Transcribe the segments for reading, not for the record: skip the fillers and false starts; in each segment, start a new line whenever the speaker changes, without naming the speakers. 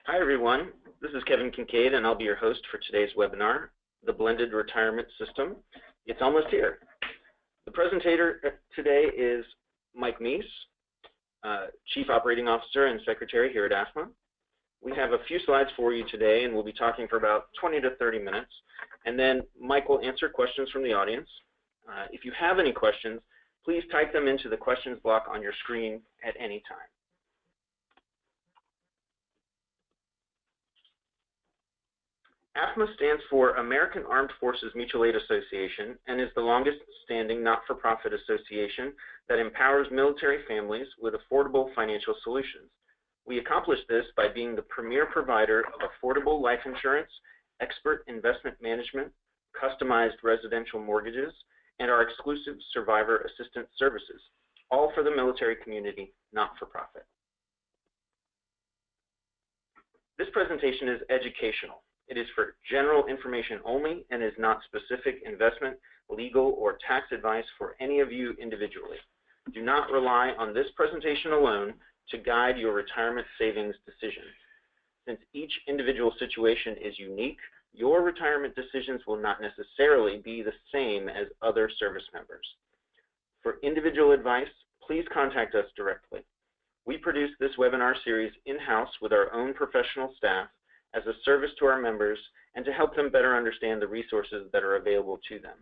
Hi everyone, this is Kevin Kincaid and I'll be your host for today's webinar, The Blended Retirement System. It's almost here. The presenter today is Mike Meese, Chief Operating Officer and Secretary here at AFMA. We have a few slides for you today and we'll be talking for about 20 to 30 minutes, and then Mike will answer questions from the audience. If you have any questions, please type them into the questions block on your screen at any time. AFMA stands for American Armed Forces Mutual Aid Association and is the longest standing not-for-profit association that empowers military families with affordable financial solutions. We accomplish this by being the premier provider of affordable life insurance, expert investment management, customized residential mortgages, and our exclusive survivor assistance services, all for the military community, not-for-profit. This presentation is educational. It is for general information only and is not specific investment, legal, or tax advice for any of you individually. Do not rely on this presentation alone to guide your retirement savings decision. Since each individual situation is unique, your retirement decisions will not necessarily be the same as other service members. For individual advice, please contact us directly. We produce this webinar series in-house with our own professional staff as a service to our members and to help them better understand the resources that are available to them.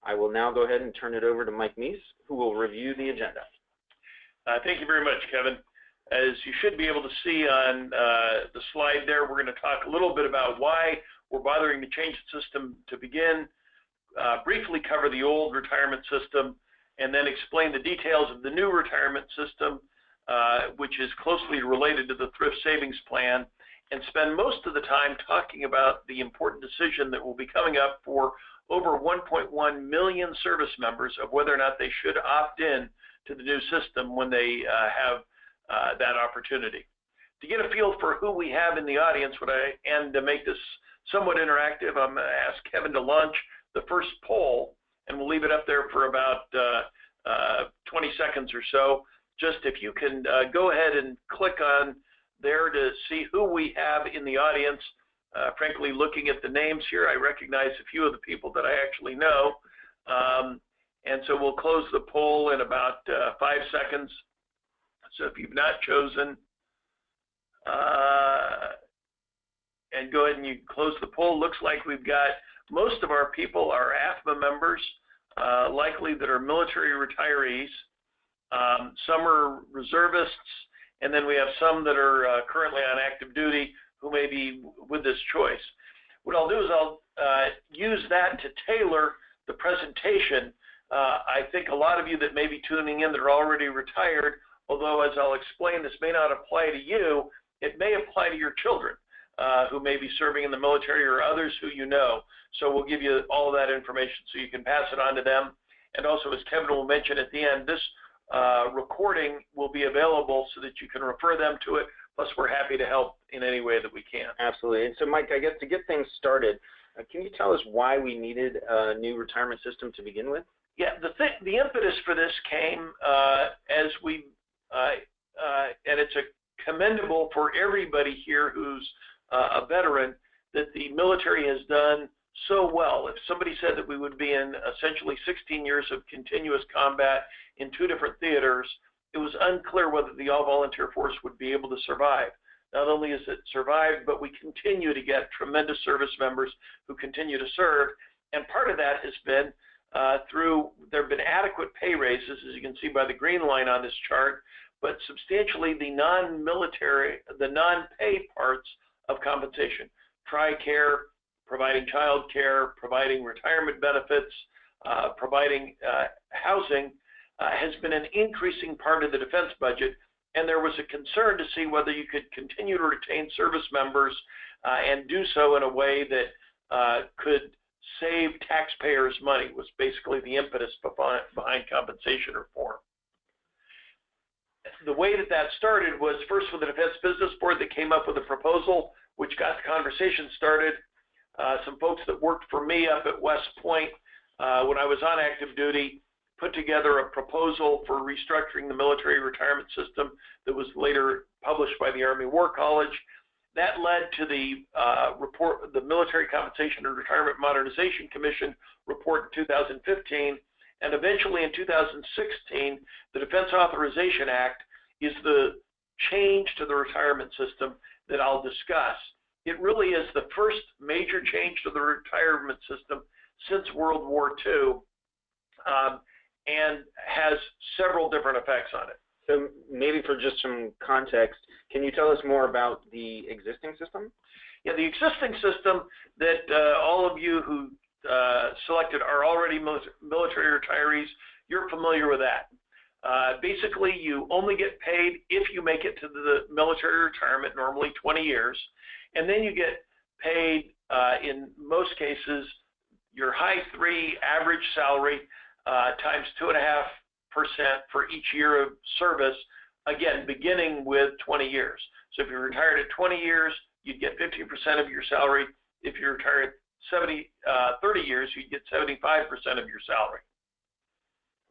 I will now go ahead and turn it over to Mike Meese, who will review the agenda.
Thank you very much, Kevin. As you should be able to see on the slide there, we're going to talk a little bit about why we're bothering to change the system to begin, briefly cover the old retirement system, and then explain the details of the new retirement system, which is closely related to the thrift savings plan, and spend most of the time talking about the important decision that will be coming up for over 1.1 million service members of whether or not they should opt in to the new system when they have that opportunity. To get a feel for who we have in the audience, and to make this somewhat interactive, I'm going to ask Kevin to launch the first poll, and we'll leave it up there for about 20 seconds or so. Just if you can go ahead and click on there to see who we have in the audience. Frankly, looking at the names here, I recognize a few of the people that I actually know. And so we'll close the poll in about 5 seconds. So if you've not chosen, and go ahead and you close the poll. Looks like we've got most of our people are AFMA members, likely that are military retirees. Some are reservists, and then we have some that are currently on active duty who may be with this choice. What I'll do is I'll use that to tailor the presentation. I think a lot of you that may be tuning in that are already retired, although as I'll explain, this may not apply to you, it may apply to your children who may be serving in the military or others who you know. So we'll give you all of that information so you can pass it on to them. And also, as Kevin will mention at the end, this recording will be available so that you can refer them to it. Plus, we're happy to help in any way that we can.
Absolutely. And so, Mike, I guess to get things started, can you tell us why we needed a new retirement system to begin with?
Yeah, the impetus for this came as we, and it's commendable for everybody here who's a veteran, that the military has done so well. If somebody said that we would be in essentially 16 years of continuous combat in 2 different theaters, it was unclear whether the all-volunteer force would be able to survive. Not only has it survived, but we continue to get tremendous service members who continue to serve. And part of that has been there have been adequate pay raises, as you can see by the green line on this chart, but substantially the non-military, the non-pay parts of compensation, TRICARE, providing child care, providing retirement benefits, providing housing, has been an increasing part of the defense budget, and there was a concern to see whether you could continue to retain service members and do so in a way that could save taxpayers money, was basically the impetus behind compensation reform. The way that started was first with the Defense Business Board that came up with a proposal which got the conversation started. Some folks that worked for me up at West Point when I was on active duty put together a proposal for restructuring the military retirement system that was later published by the Army War College. that led to the the Military Compensation and Retirement Modernization Commission report in 2015, and eventually in 2016, the Defense Authorization Act is the change to the retirement system that I'll discuss. It really is the first major change to the retirement system since World War II, and has several different effects on it.
So maybe for just some context, can you tell us more about the existing system?
Yeah, the existing system that all of you who selected are already military retirees, you're familiar with that. Basically, you only get paid if you make it to the military retirement, normally 20 years, and then you get paid, in most cases, your high 3 average salary times 2.5% for each year of service, again, beginning with 20 years. So if you're retired at 20 years, you'd get 50% of your salary. If you're retired at 30 years, you'd get 75% of your salary.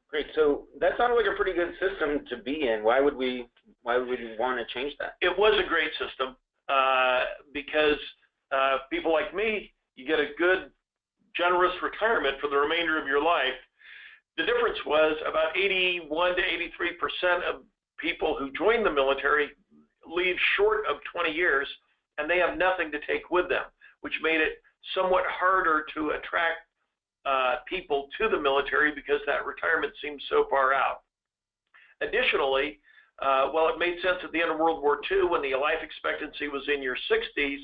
Great. So that sounded like a pretty good system to be in. Why would we want to change that?
It was a great system because people like me, you get a good, generous retirement for the remainder of your life. The difference was about 81 to 83% of people who join the military leave short of 20 years, and they have nothing to take with them, which made it somewhat harder to attract people to the military because that retirement seems so far out. Additionally, while it made sense at the end of World War II, when the life expectancy was in your 60s,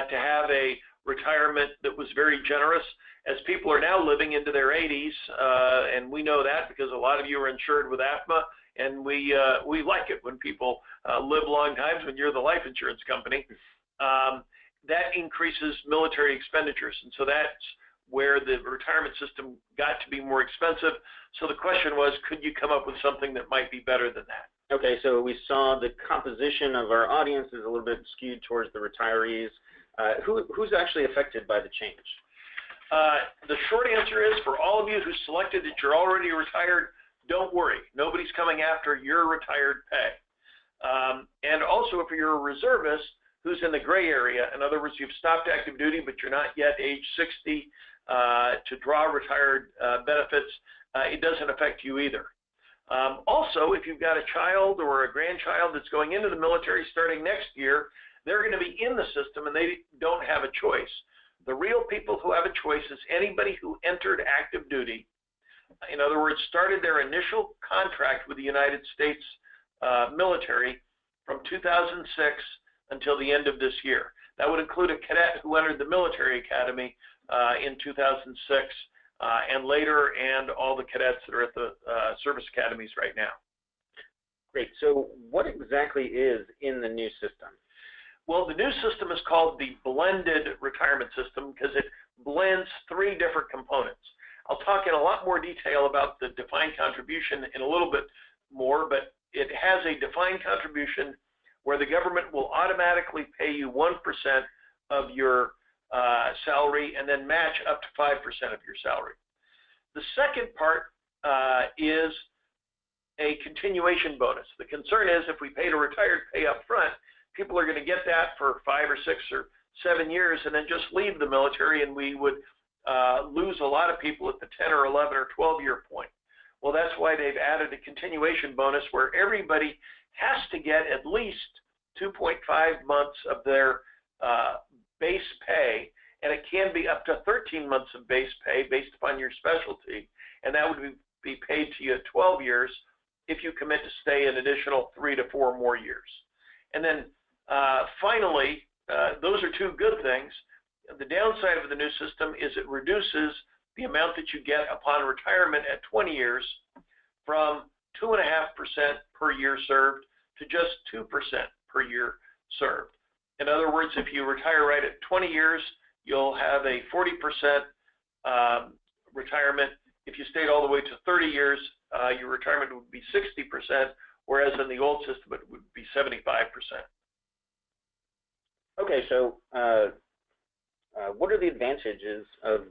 to have a retirement that was very generous, as people are now living into their 80s, and we know that because a lot of you are insured with AFMA, and we like it when people live long times when you're the life insurance company. That increases military expenditures, and so that's where the retirement system got to be more expensive. So the question was, could you come up with something that might be better than that?
Okay, so we saw the composition of our audience is a little bit skewed towards the retirees. Who's actually affected by the change?
The short answer is, for all of you who selected that you're already retired, don't worry. Nobody's coming after your retired pay. And also, if you're a reservist who's in the gray area, in other words, you've stopped active duty, but you're not yet age 60 to draw retired benefits, it doesn't affect you either. Also, if you've got a child or a grandchild that's going into the military starting next year, they're going to be in the system and they don't have a choice. The real people who have a choice is anybody who entered active duty, in other words, started their initial contract with the United States military from 2006 until the end of this year. That would include a cadet who entered the military academy in 2006 and later, and all the cadets that are at the service academies right now.
Great. So what exactly is in the new system?
Well, the new system is called the blended retirement system because it blends 3 different components. I'll talk in a lot more detail about the defined contribution in a little bit more, but it has a defined contribution where the government will automatically pay you 1% of your salary and then match up to 5% of your salary. The second part is a continuation bonus. The concern is if we paid a retired pay up front, people are going to get that for 5 or 6 or 7 years and then just leave the military, and we would lose a lot of people at the 10 or 11 or 12-year point. Well, that's why they've added a continuation bonus where everybody has to get at least 2.5 months of their base pay, and it can be up to 13 months of base pay based upon your specialty, and that would be paid to you at 12 years if you commit to stay an additional 3 to 4 more years. And then finally, those are 2 good things. The downside of the new system is it reduces the amount that you get upon retirement at 20 years from 2.5% per year served to just 2% per year served. In other words, if you retire right at 20 years, you'll have a 40% retirement. If you stayed all the way to 30 years, your retirement would be 60%, whereas in the old system it would be 75%.
Okay, so what are the advantages of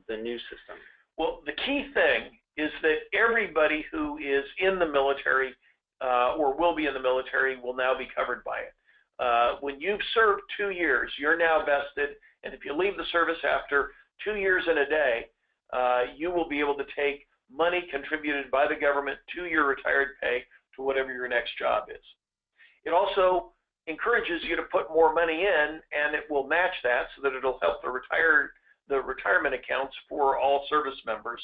the new system?
Well, the key thing is that everybody who is in the military or will be in the military will now be covered by it. when you've served 2 years, you're now vested, and if you leave the service after 2 years and a day, you will be able to take money contributed by the government to your retired pay to whatever your next job is. It also encourages you to put more money in, and it will match that so that it'll help the retirement accounts for all service members.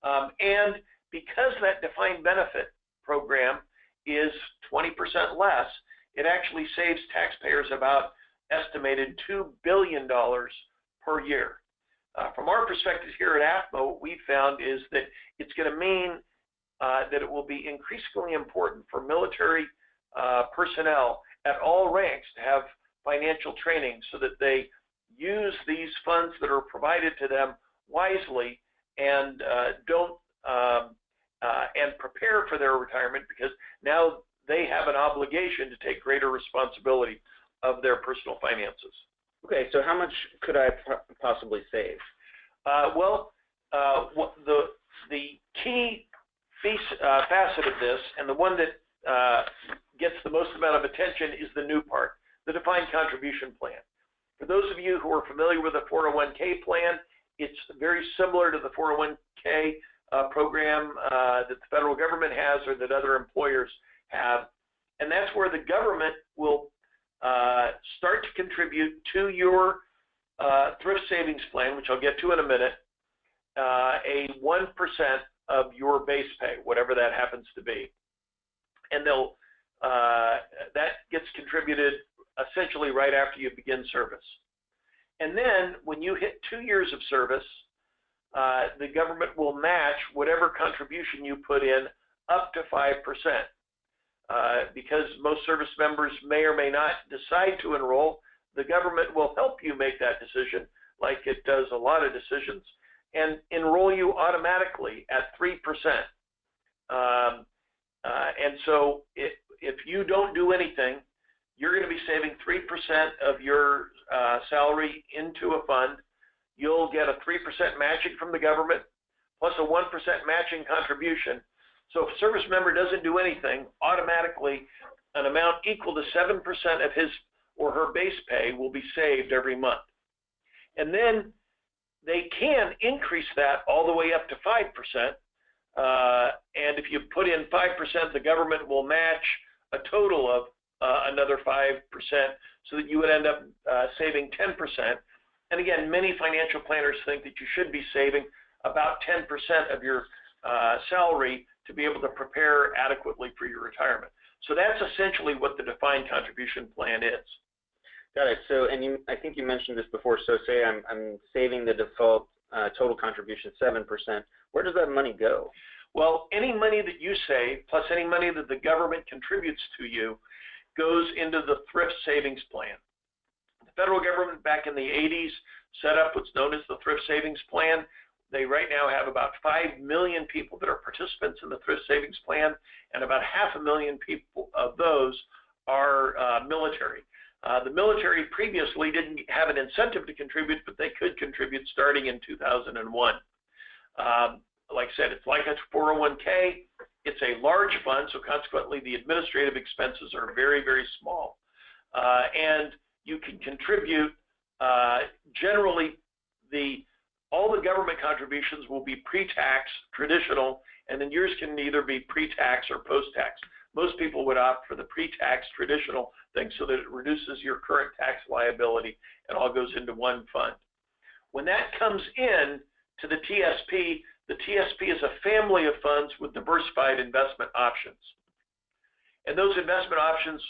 And because that defined benefit program is 20% less, it actually saves taxpayers about estimated $2 billion per year. From our perspective here at AFMA, what we've found is that it's going to mean that it will be increasingly important for military personnel at all ranks to have financial training so that they use these funds that are provided to them wisely and and prepare for their retirement, because now they have an obligation to take greater responsibility of their personal finances.
Okay, so how much could I possibly save?
The key facet of this, and the one that gets the most amount of attention, is the new part, the defined contribution plan. For those of you who are familiar with the 401k plan, it's very similar to the 401k program that the federal government has or that other employers have. And that's where the government will start to contribute to your thrift savings plan, which I'll get to in a minute, a 1% of your base pay, whatever that happens to be. And that gets contributed essentially right after you begin service. And then when you hit 2 years of service, the government will match whatever contribution you put in up to 5%. Because most service members may or may not decide to enroll, the government will help you make that decision, like it does a lot of decisions, and enroll you automatically at 3%. And so if you don't do anything, you're going to be saving 3% of your salary into a fund. You'll get a 3% matching from the government, plus a 1% matching contribution. So if a service member doesn't do anything, automatically an amount equal to 7% of his or her base pay will be saved every month. And then they can increase that all the way up to 5%. And if you put in 5%, the government will match a total of another 5%, so that you would end up saving 10%. And again, many financial planners think that you should be saving about 10% of your salary to be able to prepare adequately for your retirement. So that's essentially what the defined contribution plan is.
Got it. So, and I think you mentioned this before. So, say I'm saving the default total contribution 7%. Where does that money go?
Well, any money that you save, plus any money that the government contributes to you, goes into the thrift savings plan. The federal government back in the 80s set up what's known as the thrift savings plan. They right now have about 5 million people that are participants in the thrift savings plan, and about 500,000 people of those are military. The military previously didn't have an incentive to contribute, but they could contribute starting in 2001. Like I said, it's like a 401k. It's a large fund, so consequently the administrative expenses are very, very small. And you can contribute, generally all the government contributions will be pre-tax, traditional, and then yours can either be pre-tax or post-tax. Most people would opt for the pre-tax traditional thing so that it reduces your current tax liability and all goes into one fund. When that comes in to the TSP is a family of funds with diversified investment options. And those investment options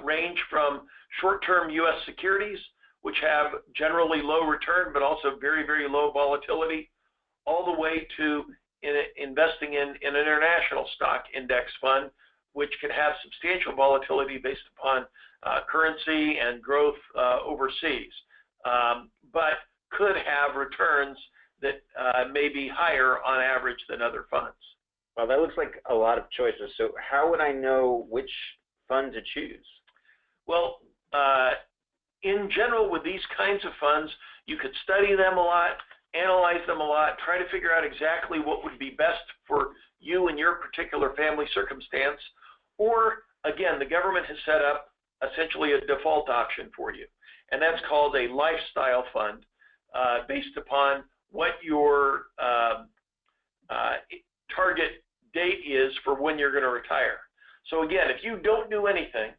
range from short-term U.S. securities, which have generally low return but also very, very low volatility, all the way to investing in an international stock index fund, which can have substantial volatility based upon currency and growth overseas, but could have returns that may be higher on average than other funds.
Well, that looks like a lot of choices. So how would I know which fund to choose?
Well, in general, with these kinds of funds, you could study them a lot, analyze them a lot, try to figure out exactly what would be best for you and your particular family circumstance. Or, again, the government has set up essentially a default option for you, and that's called a lifestyle fund based upon what your target date is for when you're going to retire. So again, if you don't do anything,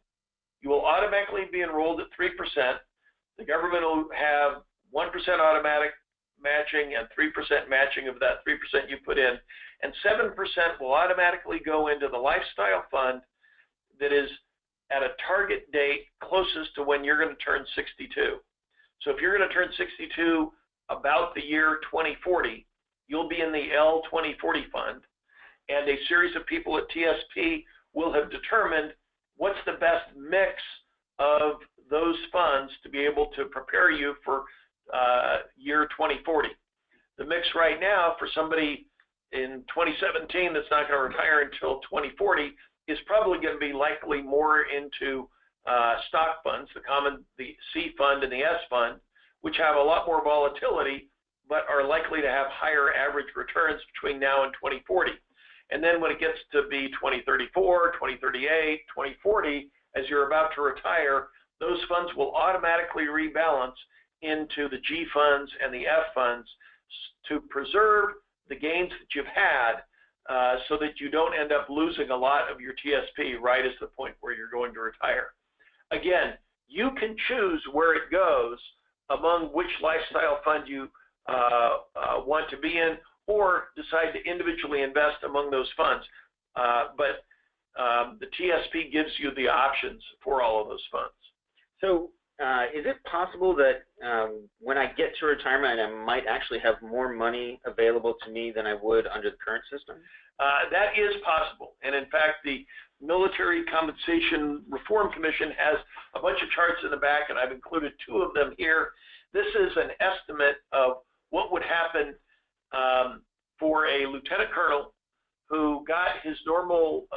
you will automatically be enrolled at 3%. The government will have 1% automatic matching and 3% matching of that 3% you put in, and 7% will automatically go into the lifestyle fund that is at a target date closest to when you're going to turn 62. So if you're going to turn 62 about the year 2040, you'll be in the L2040 fund, and a series of people at TSP will have determined what's the best mix of those funds to be able to prepare you for year 2040. The mix right now for somebody in 2017 that's not going to retire until 2040 is probably going to be likely more into stock funds, the C fund and the S fund, which have a lot more volatility, but are likely to have higher average returns between now and 2040. And then when it gets to be 2034, 2038, 2040, as you're about to retire, those funds will automatically rebalance into the G funds and the F funds to preserve the gains that you've had so that you don't end up losing a lot of your TSP right as the point where you're going to retire. Again, you can choose where it goes among which lifestyle fund you want to be in, or decide to individually invest among those funds. But the TSP gives you the options for all of those funds.
So is it possible that when I get to retirement, I might actually have more money available to me than I would under the current system?
That is possible. And in fact, the Military Compensation Reform Commission has a bunch of charts in the back, and I've included 2 of them here. This is an estimate of what would happen for a lieutenant colonel who got his normal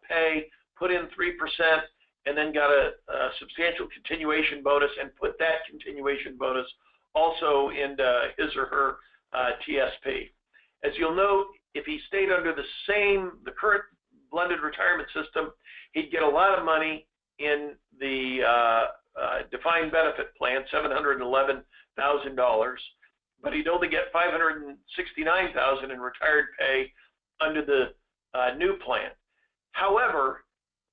pay, put in 3%, and then got a substantial continuation bonus and put that continuation bonus also into his or her TSP. As you'll note, if he stayed under the current blended retirement system, he'd get a lot of money in the defined benefit plan, $711,000, but he'd only get $569,000 in retired pay under the new plan. However,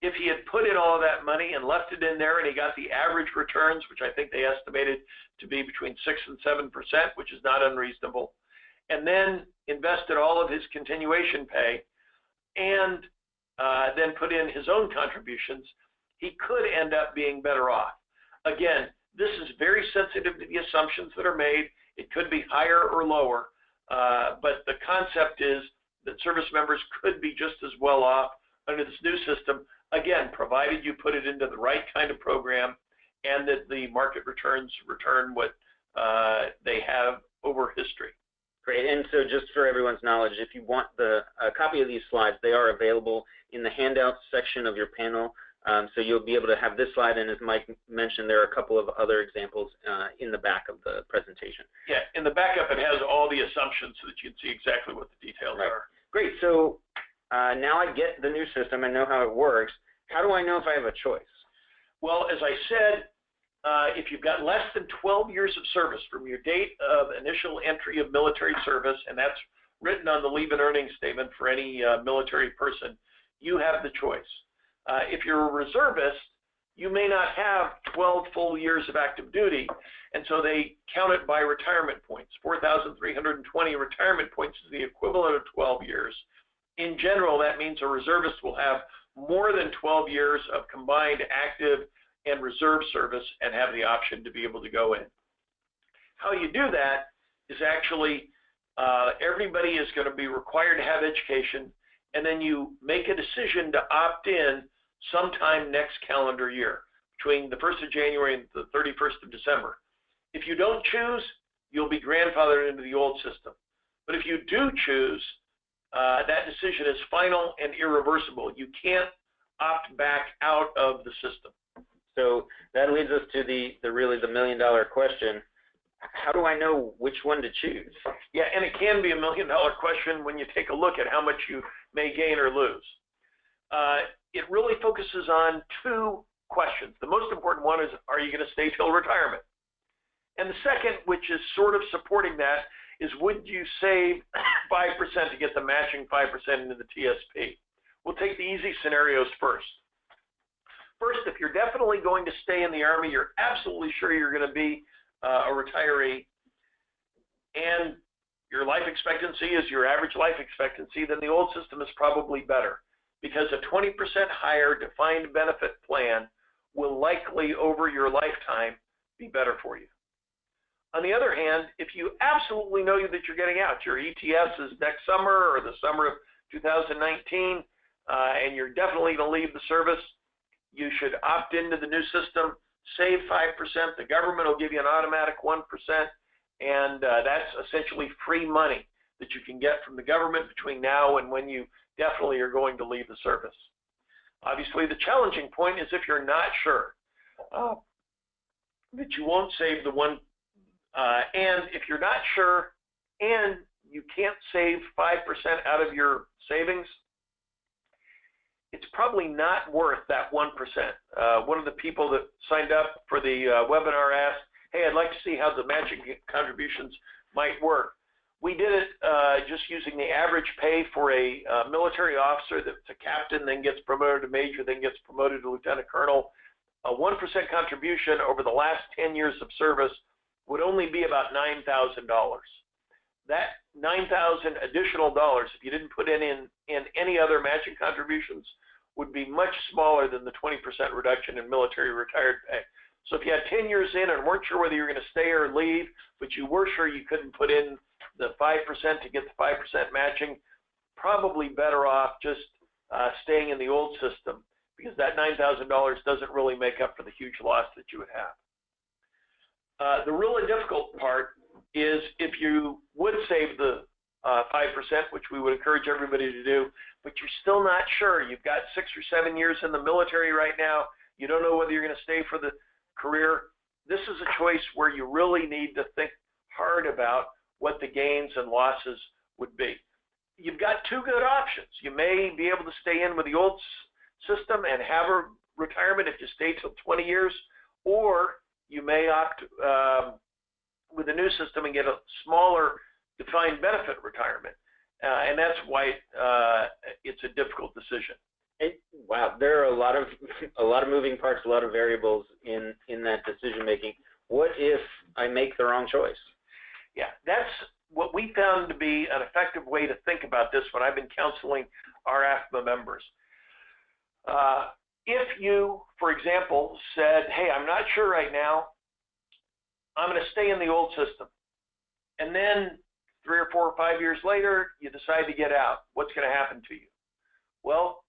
if he had put in all of that money and left it in there and he got the average returns, which I think they estimated to be between 6 and 7%, which is not unreasonable, and then invested all of his continuation pay and then put in his own contributions, he could end up being better off. Again, this is very sensitive to the assumptions that are made. It could be higher or lower, but the concept is that service members could be just as well off under this new system, again, provided you put it into the right kind of program and that the market returns return what they have over history.
Great. And so just for everyone's knowledge, if you want a copy of these slides, they are available in the handouts section of your panel. So you'll be able to have this slide, and as Mike mentioned, there are a couple of other examples in the back of the presentation.
Yeah, in the backup it has all the assumptions so that you can see exactly what the details are.
Great. So now I get the new system and know how it works. How do I know if I have a choice?
Well, as I said, if you've got less than 12 years of service from your date of initial entry of military service, and that's written on the leave and earnings statement for any military person, you have the choice. If you're a reservist, you may not have 12 full years of active duty, and so they count it by retirement points. 4,320 retirement points is the equivalent of 12 years. In general, that means a reservist will have more than 12 years of combined active and reserve service and have the option to be able to go in. How you do that is actually everybody is going to be required to have education, and then you make a decision to opt in sometime next calendar year, between the 1st of January and the 31st of December. If you don't choose, you'll be grandfathered into the old system. But if you do choose, that decision is final and irreversible. You can't opt back out of the system.
So that leads us to the really the million-dollar question. How do I know which one to choose?
Yeah, and it can be a million-dollar question when you take a look at how much you may gain or lose. It really focuses on 2 questions. The most important one is, are you going to stay till retirement? And the second, which is sort of supporting that, is would you save 5% to get the matching 5% into the TSP? We'll take the easy scenarios first. First, if you're definitely going to stay in the Army, you're absolutely sure you're going to be a retiree, and your life expectancy is your average life expectancy, then the old system is probably better, because a 20% higher defined benefit plan will likely, over your lifetime, be better for you. On the other hand, if you absolutely know that you're getting out, your ETS is next summer or the summer of 2019, and you're definitely going to leave the service, you should opt into the new system, save 5%. The government will give you an automatic 1%, and that's essentially free money that you can get from the government between now and when you definitely are going to leave the service. Obviously, the challenging point is if you're not sure that you won't save the one, and if you're not sure and you can't save 5% out of your savings, it's probably not worth that 1%. One of the people that signed up for the webinar asked, hey, I'd like to see how the matching contributions might work. We did it just using the average pay for a military officer that's a captain, then gets promoted to major, then gets promoted to lieutenant colonel. A 1% contribution over the last 10 years of service would only be about $9,000. That $9,000 additional dollars, if you didn't put in any other matching contributions, would be much smaller than the 20% reduction in military retired pay. So if you had 10 years in and weren't sure whether you were going to stay or leave, but you were sure you couldn't put in the 5% to get the 5% matching, probably better off just staying in the old system, because that $9,000 doesn't really make up for the huge loss that you would have. The really difficult part is if you would save the 5%, which we would encourage everybody to do, but you're still not sure. You've got 6 or 7 years in the military right now. You don't know whether you're going to stay for the career. This is a choice where you really need to think hard about what the gains and losses would be. You've got two good options. You may be able to stay in with the old system and have a retirement if you stay till 20 years, or you may opt with the new system and get a smaller defined benefit retirement. And that's why it's a difficult decision.
Wow, there are a lot of moving parts, a lot of variables in that decision making. What if I make the wrong choice?
Yeah, that's what we found to be an effective way to think about this when I've been counseling our AFMA members. If you, for example, said, hey, I'm not sure right now, I'm going to stay in the old system, and then 3 or 4 or 5 years later, you decide to get out, what's going to happen to you? Well,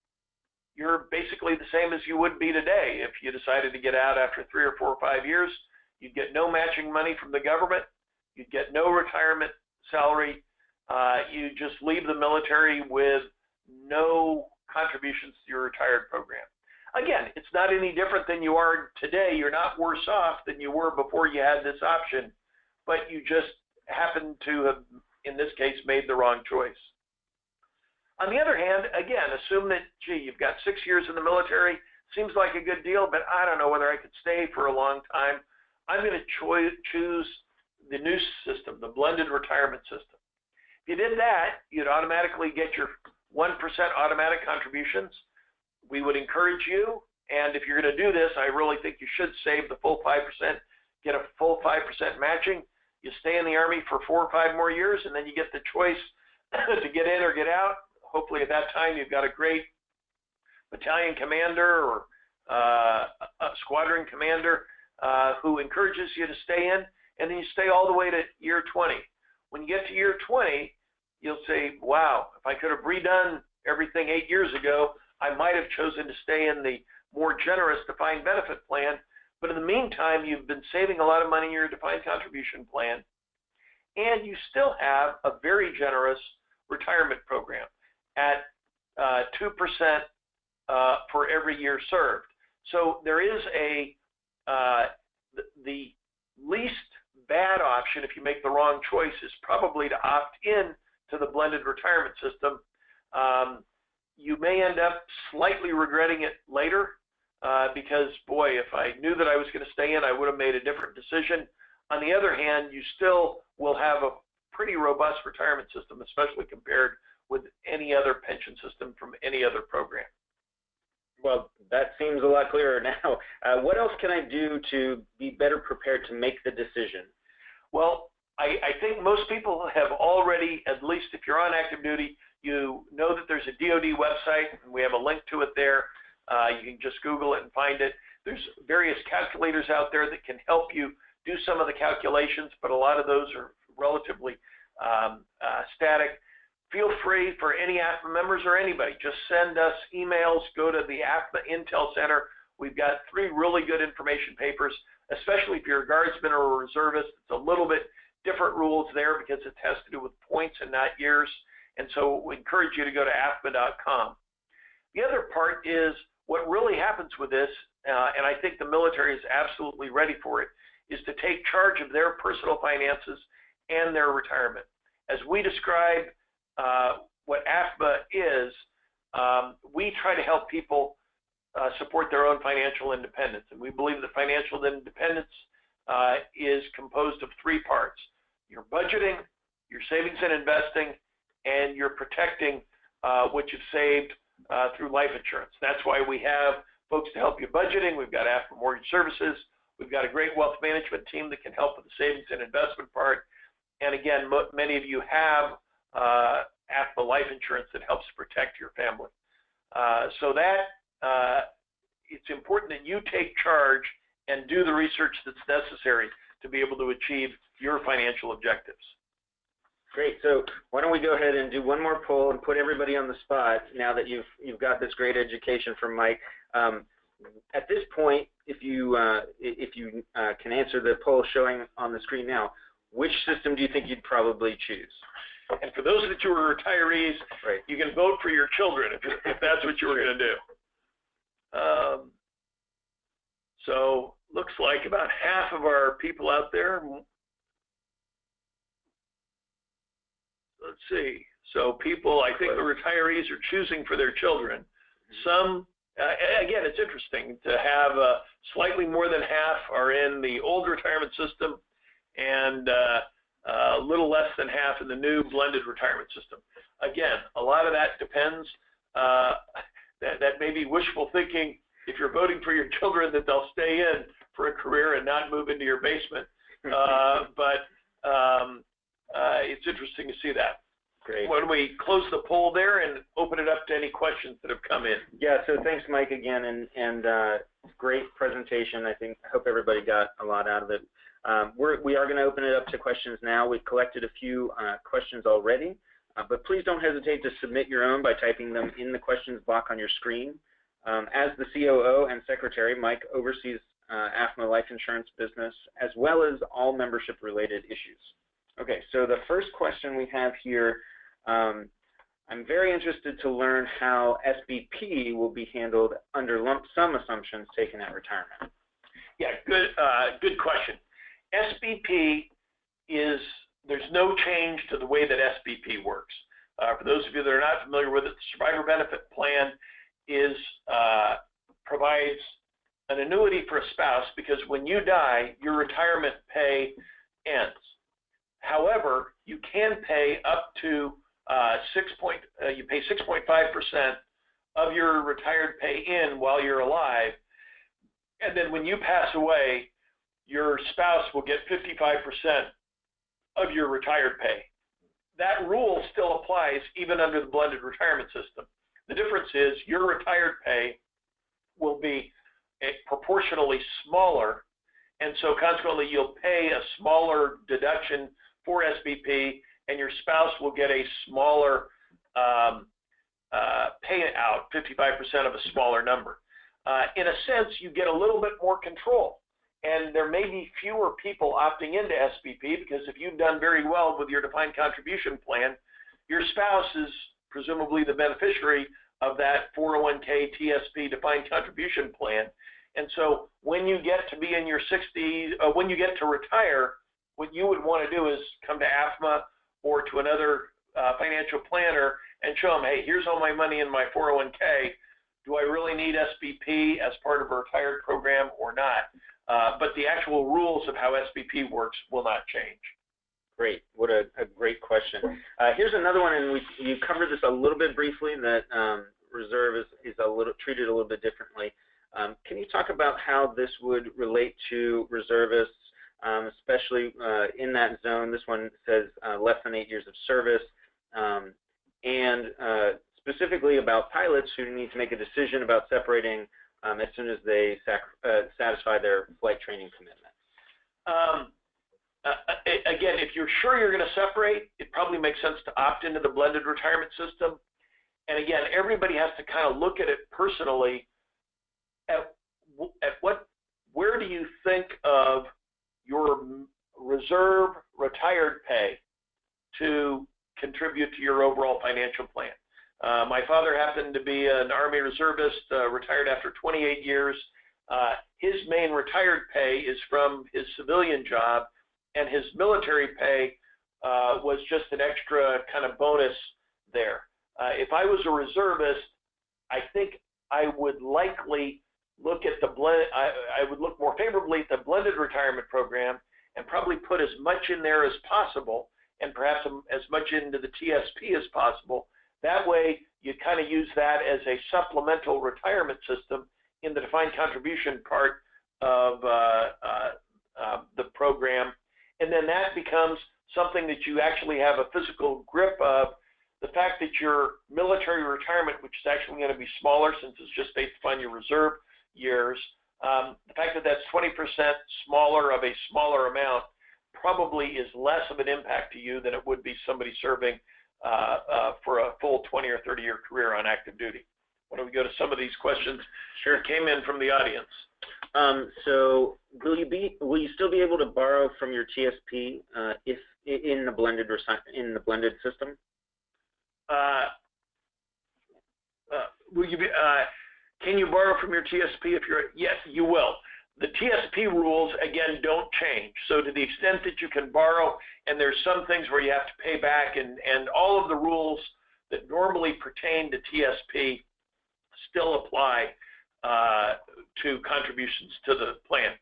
you're basically the same as you would be today. If you decided to get out after 3 or 4 or 5 years, you'd get no matching money from the government, you'd get no retirement salary, you just leave the military with no contributions to your retired program. Again, it's not any different than you are today. You're not worse off than you were before you had this option, but you just happen to have, in this case, made the wrong choice. On the other hand, again, assume that, gee, you've got 6 years in the military, seems like a good deal, but I don't know whether I could stay for a long time. I'm going to choose the new system, the blended retirement system. If you did that, you'd automatically get your 1% automatic contributions. We would encourage you, and if you're going to do this, I really think you should save the full 5%, get a full 5% matching. You stay in the Army for 4 or 5 more years, and then you get the choice to get in or get out. Hopefully at that time you've got a great battalion commander or a squadron commander who encourages you to stay in, and then you stay all the way to year 20. When you get to year 20, you'll say, wow, if I could have redone everything 8 years ago, I might have chosen to stay in the more generous defined benefit plan. But in the meantime, you've been saving a lot of money in your defined contribution plan, and you still have a very generous retirement program at 2% for every year served. So there is the least bad option if you make the wrong choice is probably to opt in to the blended retirement system. You may end up slightly regretting it later, because, boy, if I knew that I was going to stay in, I would have made a different decision. On the other hand, you still will have a pretty robust retirement system, especially compared with any other pension system from any other program.
Well, that seems a lot clearer now. What else can I do to be better prepared to make the decision?
Well, I think most people have already, at least if you're on active duty, you know that there's a DoD website, and we have a link to it there. You can just Google it and find it. There's various calculators out there that can help you do some of the calculations, but a lot of those are relatively static. Feel free for any AFMA members or anybody, just send us emails, go to the AFMA Intel Center. We've got 3 really good information papers, especially if you're a guardsman or a reservist. It's a little bit different rules there because it has to do with points and not years. And so we encourage you to go to afma.com. The other part is what really happens with this, and I think the military is absolutely ready for it, is to take charge of their personal finances and their retirement. As we describe what AFMA is, we try to help people support their own financial independence. And we believe that financial independence is composed of 3 parts: your budgeting, your savings and investing, and you're protecting what you've saved through life insurance. That's why we have folks to help you budgeting. We've got AFMA Mortgage Services. We've got a great wealth management team that can help with the savings and investment part. And again, many of you have AFMA life insurance that helps protect your family. So that it's important that you take charge and do the research that's necessary to be able to achieve your financial objectives.
Great. So why don't we go ahead and do one more poll and put everybody on the spot now that you've got this great education from Mike. At this point, if you can answer the poll showing on the screen now, which system do you think you'd probably choose?
And for those that you are retirees,
right,
you can vote for your children if that's what you were going to do. So looks like about half of our people out there. Let's see. So people, I think the retirees are choosing for their children. Some, again, it's interesting to have slightly more than half are in the old retirement system and a little less than half in the new blended retirement system. Again, a lot of that depends. That may be wishful thinking if you're voting for your children that they'll stay in for a career and not move into your basement. But it's interesting to see that.
Great.
Why don't we close the poll there and open it up to any questions that have come in?
Yeah, so thanks, Mike, again, and great presentation. I hope everybody got a lot out of it. We are going to open it up to questions now. We've collected a few questions already, but please don't hesitate to submit your own by typing them in the questions block on your screen. As the COO and Secretary, Mike oversees AFMA life insurance business as well as all membership-related issues. Okay, so the first question we have here, I'm very interested to learn how SBP will be handled under lump sum assumptions taken at retirement.
Yeah, good question. SBP there's no change to the way that SBP works. For those of you that are not familiar with it, the Survivor Benefit Plan provides an annuity for a spouse because when you die, your retirement pay ends. However, you can pay up to you pay 6.5% of your retired pay in while you're alive, and then when you pass away, your spouse will get 55% of your retired pay. That rule still applies even under the blended retirement system. The difference is your retired pay will be proportionally smaller, and so consequently you'll pay a smaller deduction for SBP, and your spouse will get a smaller payout, 55% of a smaller number. In a sense, you get a little bit more control, and there may be fewer people opting into SBP because if you've done very well with your defined contribution plan, your spouse is presumably the beneficiary of that 401k TSP defined contribution plan. And so when you get to be in your 60s, when you get to retire, what you would want to do is come to AFMA or to another financial planner and show them, hey, here's all my money in my 401k. do I really need SBP as part of a retired program or not? But the actual rules of how SBP works will not change.
Great. What a great question. Here's another one, and you covered this a little bit briefly, that reserve is treated a little bit differently. Can you talk about how this would relate to reservists, especially in that zone? This one says less than 8 years of service, and specifically about pilots who need to make a decision about separating as soon as they satisfy their flight training commitment.
Again, if you're sure you're going to separate, it probably makes sense to opt into the blended retirement system. And again, everybody has to kind of look at it personally. Where do you think of your reserve retired pay to contribute to your overall financial plan? My father happened to be an Army reservist, retired after 28 years. His main retired pay is from his civilian job, and his military pay was just an extra kind of bonus there. If I was a reservist, I think I would likely look at the blend. I would look more favorably at the blended retirement program and probably put as much in there as possible, and perhaps as much into the TSP as possible. That way, you kind of use that as a supplemental retirement system in the defined contribution part of the program. And then that becomes something that you actually have a physical grip of. The fact that your military retirement, which is actually going to be smaller since it's just based upon your reserve years, the fact that that's 20% smaller of a smaller amount probably is less of an impact to you than it would be somebody serving for a full 20 or 30-year career on active duty. Why don't we go to some of these questions that came in from the audience?
So will you still be able to borrow from your TSP if in the blended system?
Can you borrow from your TSP if you're? Yes, you will. The TSP rules again don't change. So to the extent that you can borrow, and there's some things where you have to pay back, and all of the rules that normally pertain to TSP still apply to contributions to the plan.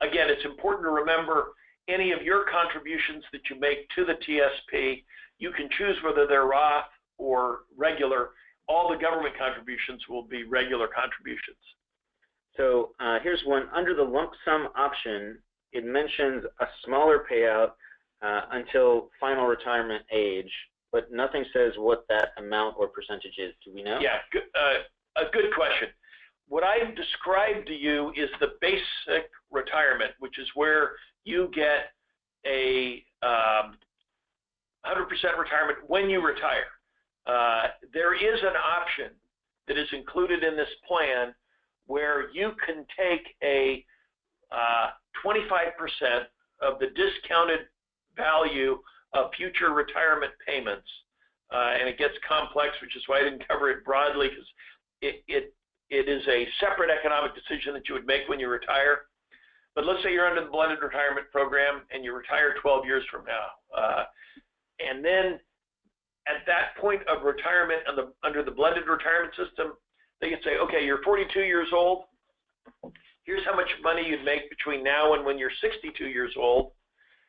Again, it's important to remember any of your contributions that you make to the TSP, you can choose whether they're Roth or regular. All the government contributions will be regular contributions.
So here's one. Under the lump sum option, it mentions a smaller payout until final retirement age, but nothing says what that amount or percentage is. Do we know?
Yeah, a good question. What I've described to you is the basic retirement, which is where you get a 100% retirement when you retire. There is an option that is included in this plan where you can take a 25% of the discounted value of future retirement payments, and it gets complex, which is why I didn't cover it broadly, because it is a separate economic decision that you would make when you retire. But let's say you're under the blended retirement program and you retire 12 years from now. And then at that point of retirement under the blended retirement system, they can say, okay, you're 42 years old. Here's how much money you'd make between now and when you're 62 years old.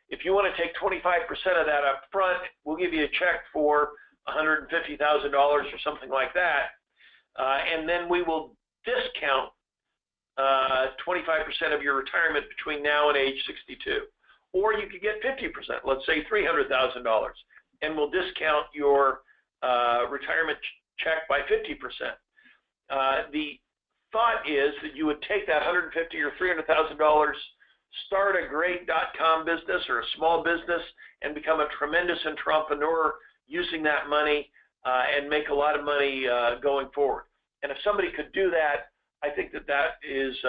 If you want to take 25% of that up front, we'll give you a check for $150,000 or something like that. And then we will discount 25% of your retirement between now and age 62. Or you could get 50%, let's say $300,000, and we'll discount your retirement check by 50%. The thought is that you would take that $150,000 or $300,000, start a great .com business or a small business, and become a tremendous entrepreneur using that money and make a lot of money going forward. And if somebody could do that, I think that that is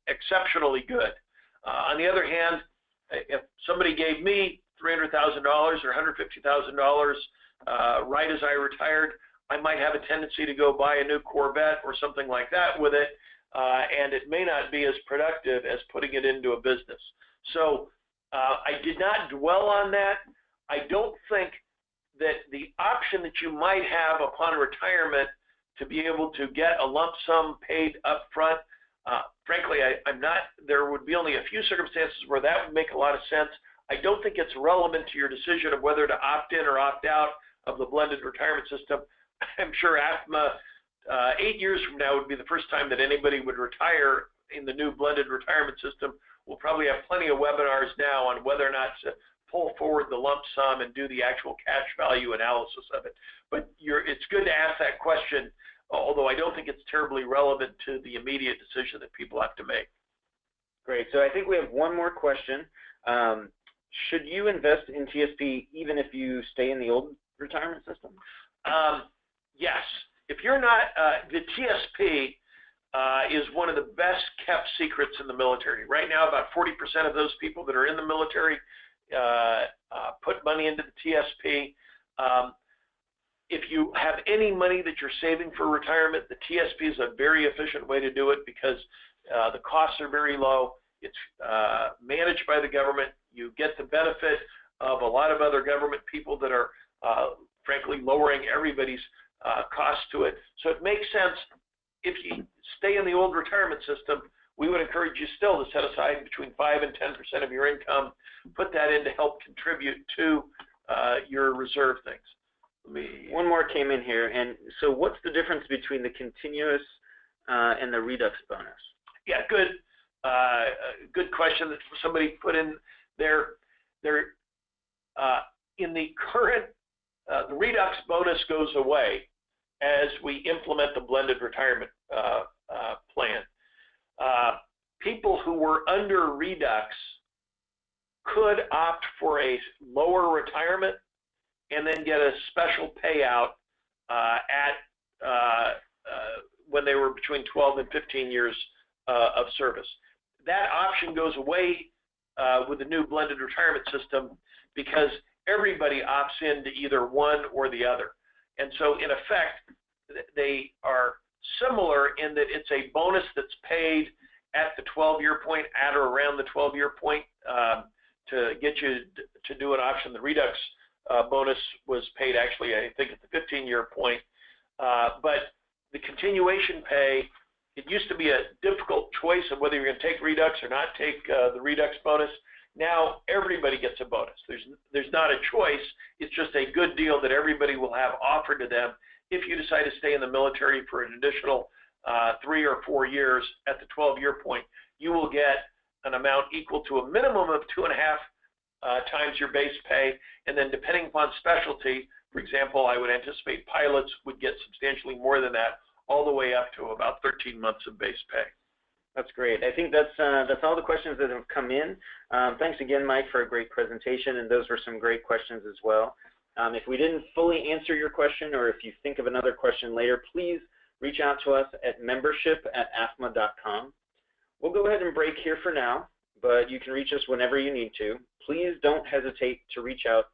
exceptionally good. On the other hand, if somebody gave me $300,000 or $150,000 right as I retired, I might have a tendency to go buy a new Corvette or something like that with it, and it may not be as productive as putting it into a business. So I did not dwell on that. I don't think that the option that you might have upon retirement to be able to get a lump sum paid up front. Frankly, there would be only a few circumstances where that would make a lot of sense. I don't think it's relevant to your decision of whether to opt in or opt out of the blended retirement system. I'm sure AFMA 8 years from now would be the first time that anybody would retire in the new blended retirement system. We'll probably have plenty of webinars now on whether or not to pull forward the lump sum and do the actual cash value analysis of it. But it's good to ask that question, although I don't think it's terribly relevant to the immediate decision that people have to make.
Great. So I think we have one more question. Should you invest in TSP even if you stay in the old retirement system?
Yes. If you're not, the TSP is one of the best kept secrets in the military. Right now, about 40% of those people that are in the military put money into the TSP. If you have any money that you're saving for retirement, the TSP is a very efficient way to do it because the costs are very low. It's managed by the government. You get the benefit of a lot of other government people that are, frankly, lowering everybody's cost to it. So it makes sense. If you stay in the old retirement system, we would encourage you still to set aside between 5 and 10% of your income, put that in to help contribute to your reserve things.
One more came in here, and so what's the difference between the continuous and the redux bonus?
Yeah, good question that somebody put in there. In the current, the redux bonus goes away as we implement the blended retirement plan. People who were under redux could opt for a lower retirement and then get a special payout when they were between 12 and 15 years of service. That option goes away with the new blended retirement system because everybody opts into either one or the other. And so, in effect, they are similar in that it's a bonus that's paid at the 12-year point, at or around the 12-year point, to get you to do an option. The redux bonus was paid actually, I think, at the 15-year point. But the continuation pay, it used to be a difficult choice of whether you're going to take redux or not take the redux bonus. Now everybody gets a bonus. There's not a choice. It's just a good deal that everybody will have offered to them. If you decide to stay in the military for an additional 3 or 4 years at the 12-year point, you will get an amount equal to a minimum of 2.5 times your base pay, and then depending upon specialty, for example, I would anticipate pilots would get substantially more than that, all the way up to about 13 months of base pay.
That's great. I think that's all the questions that have come in. Thanks again, Mike, for a great presentation, and those were some great questions as well. If we didn't fully answer your question, or if you think of another question later, please reach out to us at membership@afma.com. We'll go ahead and break here for now, but you can reach us whenever you need to. Please don't hesitate to reach out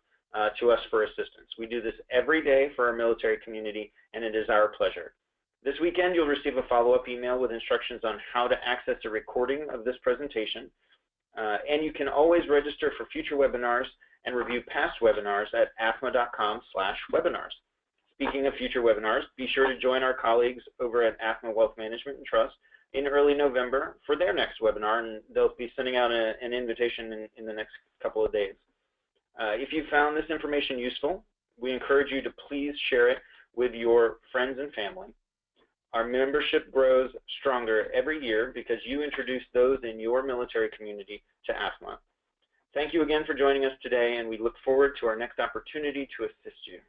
to us for assistance. We do this every day for our military community, and it is our pleasure. This weekend, you'll receive a follow-up email with instructions on how to access a recording of this presentation, and you can always register for future webinars and review past webinars at afma.com/webinars. Speaking of future webinars, be sure to join our colleagues over at AFMA Wealth Management and Trust in early November for their next webinar, and they'll be sending out an invitation in the next couple of days. If you found this information useful, we encourage you to please share it with your friends and family. Our membership grows stronger every year because you introduce those in your military community to AFMA. Thank you again for joining us today, and we look forward to our next opportunity to assist you.